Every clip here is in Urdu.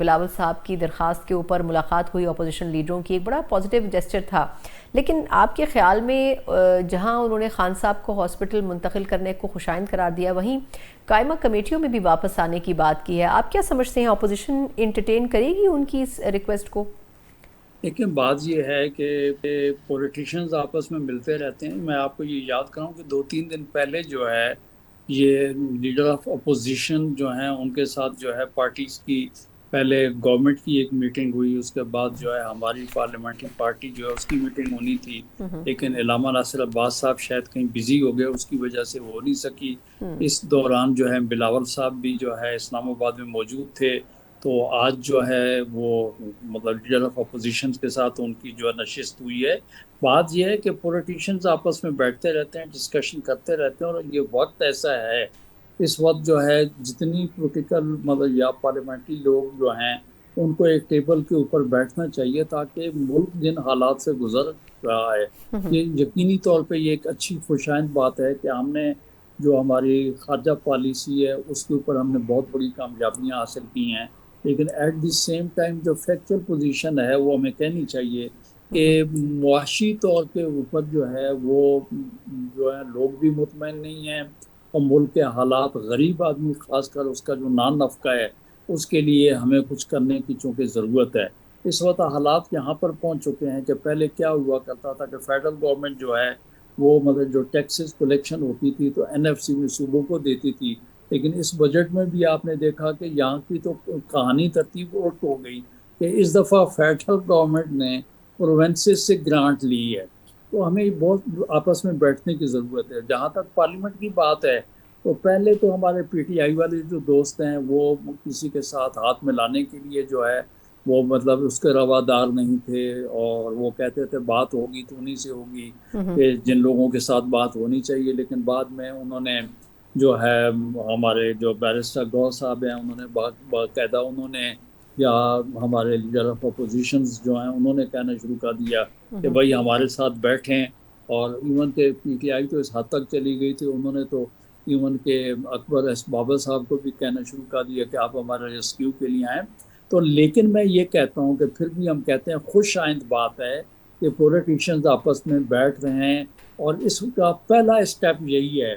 بلاول صاحب کی درخواست کے اوپر ملاقات ہوئی اپوزیشن لیڈروں کی، ایک بڑا پازیٹیو جیسچر تھا، لیکن آپ کے خیال میں جہاں انہوں نے خان صاحب کو ہاسپٹل منتقل کرنے کو خوشائند قرار دیا، وہیں قائمہ کمیٹیوں میں بھی واپس آنے کی بات کی ہے. آپ کیا سمجھتے ہیں اپوزیشن انٹرٹین کرے گی ان کی اس ریکویسٹ کو؟ لیکن بات یہ ہے کہ پولیٹیشنز آپس میں ملتے رہتے ہیں. میں آپ کو یہ یاد کراؤں کہ 2-3 دن پہلے جو ہے یہ لیڈر آف اپوزیشن جو ہیں ان کے ساتھ جو ہے پارٹیز کی پہلے گورنمنٹ کی ایک میٹنگ ہوئی، اس کے بعد جو ہے ہماری پارلیمنٹری پارٹی جو ہے اس کی میٹنگ ہونی تھی، لیکن علامہ ناصر عباس صاحب شاید کہیں بزی ہو گئے، اس کی وجہ سے وہ ہو نہیں سکی. اس دوران جو ہے بلاول صاحب بھی جو ہے اسلام آباد میں موجود تھے، تو آج جو ہے وہ مطلب لیڈر آف اپوزیشن کے ساتھ ان کی جو ہے نشست ہوئی ہے. بات یہ ہے کہ پولیٹیشنز آپس میں بیٹھتے رہتے ہیں، ڈسکشن کرتے رہتے ہیں، اور یہ وقت ایسا ہے اس وقت جو ہے جتنی پولیٹیکل مطلب یا پارلیمنٹری لوگ جو ہیں ان کو ایک ٹیبل کے اوپر بیٹھنا چاہیے تاکہ ملک جن حالات سے گزر رہا ہے، یہ یقینی طور پہ یہ ایک اچھی خوشائند بات ہے کہ ہم نے جو ہماری خارجہ پالیسی ہے اس کے اوپر ہم نے بہت بڑی کامیابیاں حاصل کی ہیں، لیکن ایٹ دی سیم ٹائم جو فیکچول پوزیشن ہے وہ ہمیں کہنی چاہیے کہ معاشی طور کے اوپر جو ہے وہ جو ہے لوگ بھی مطمئن نہیں ہیں، اور ملک کے حالات غریب آدمی خاص کر اس کا جو نان نفقہ ہے اس کے لیے ہمیں کچھ کرنے کی چونکہ ضرورت ہے. اس وقت حالات یہاں پر پہنچ چکے ہیں کہ پہلے کیا ہوا کرتا تھا کہ فیڈرل گورنمنٹ جو ہے وہ مطلب جو ٹیکسز کلیکشن ہوتی تھی تو NFC میں صوبوں کو دیتی تھی، لیکن اس بجٹ میں بھی آپ نے دیکھا کہ یہاں کی تو کہانی ترتیب الٹ ہو گئی کہ اس دفعہ فیڈرل گورنمنٹ نے پروونسز سے گرانٹ لی ہے. تو ہمیں بہت آپس میں بیٹھنے کی ضرورت ہے. جہاں تک پارلیمنٹ کی بات ہے تو پہلے تو ہمارے PTI والے جو دوست ہیں وہ کسی کے ساتھ ہاتھ ملانے کے لیے جو ہے وہ مطلب اس کے روادار نہیں تھے، اور وہ کہتے تھے بات ہوگی تو انہیں سے ہوگی کہ جن لوگوں کے ساتھ بات ہونی چاہیے. لیکن بعد میں انہوں نے جو ہے ہمارے جو بیرسٹر گور صاحب ہیں انہوں نے باقاعدہ انہوں نے یا ہمارے لیڈر آف اپوزیشنز جو ہیں انہوں نے کہنا شروع کر دیا کہ بھائی ہمارے ساتھ بیٹھیں. اور ایون کہ PTI تو اس حد تک چلی گئی تھی، انہوں نے تو ایون کہ اکبر بابر صاحب کو بھی کہنا شروع کر دیا کہ آپ ہمارے ریسکیو کے لیے آئیں. تو لیکن میں یہ کہتا ہوں کہ پھر بھی ہم کہتے ہیں خوش آئند بات ہے کہ پولیٹیشنز آپس میں بیٹھ رہے ہیں، اور اس کا پہلا اسٹیپ یہی ہے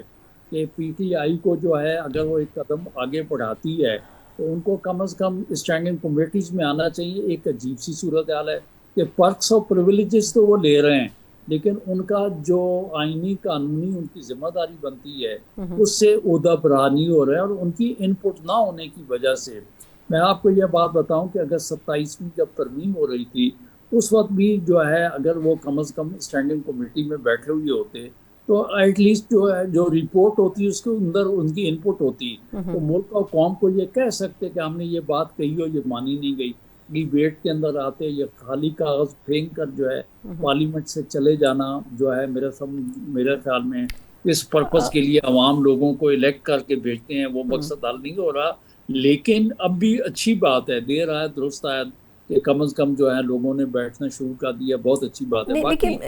کہ PTI کو جو ہے اگر وہ ایک قدم آگے بڑھاتی ہے تو ان کو کم از کم اسٹینڈنگ کمیٹیز میں آنا چاہیے. ایک عجیب سی صورتحال ہے کہ پرکس اور پریویلیجز تو وہ لے رہے ہیں، لیکن ان کا جو آئینی قانونی ان کی ذمہ داری بنتی ہے اس سے عہدہ برا نہیں ہو رہا ہے، اور ان کی ان پٹ نہ ہونے کی وجہ سے. میں آپ کو یہ بات بتاؤں کہ اگر 27ویں جب ترمیم ہو رہی تھی اس وقت بھی جو ہے اگر وہ کم از کم اسٹینڈنگ کمیٹی میں بیٹھے ہوئے ہوتے تو ایٹ لیسٹ جو ہے جو رپورٹ ہوتی اس کے اندر ان کی ان پٹ ہوتی، تو ملک اور قوم کو یہ کہہ سکتے کہ ہم نے یہ بات کہی ہو یہ مانی نہیں گئی. ڈیبیٹ کے اندر آتے یا خالی کاغذ پھینک کر جو ہے پارلیمنٹ سے چلے جانا جو ہے میرے خیال میں اس پرپز کے لیے عوام لوگوں کو الیکٹ کر کے بھیجتے ہیں وہ مقصد حل نہیں ہو رہا. لیکن اب بھی اچھی بات ہے، دیر آئے درست آئے کہ کم از کم جو ہے لوگوں نے بیٹھنا شروع کر دیا، بہت اچھی بات ہے. نہیں باقی لیکن